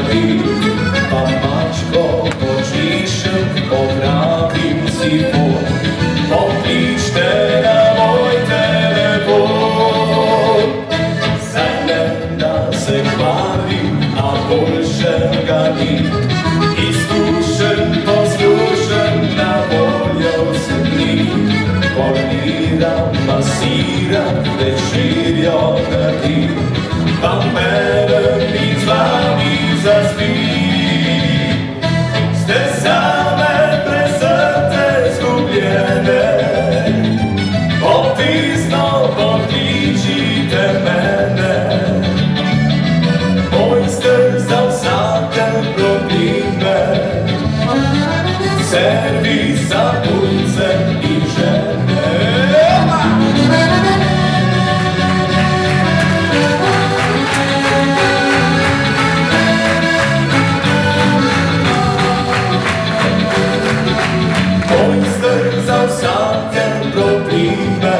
tebi, pa mačko počišem, popravim si fon, pokličte na moj telefon. Zdaj ne da se hvalim, a boljše ga ni, izkušen, poslušen, na voljo se dni, poliram, masiram, večerjo naredim, vam berem in z vami zaspim. Ste same, prezrte, zgubljene, potisno pokličite mene. Moj ste za vsake probleme, servis za punce in žene. Za vsake probleme,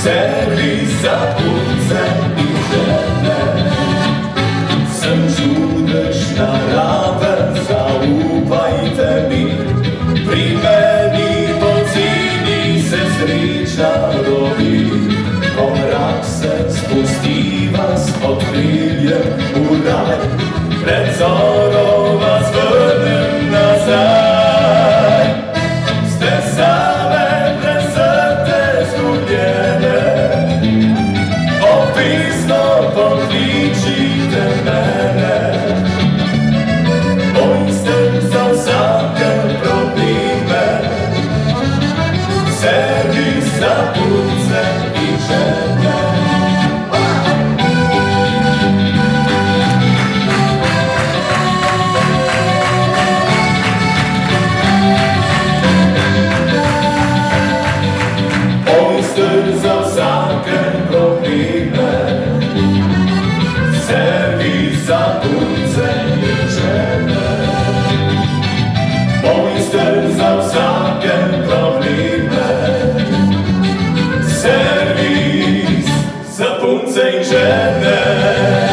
servis za punce in žene. Sem čudež narave, zaupajte mi, pri meni poceni se sreča rodi. Ko mrak se spusti, vas odkriljem v raj, pred zoro vas vrnem nazaj. Pokličite mene, moj ste za vsake probleme, servis za punce in žene. Moj ste za vsake probleme, servis za punce in žene. Mojster za vsake probleme, servis za punce in žene.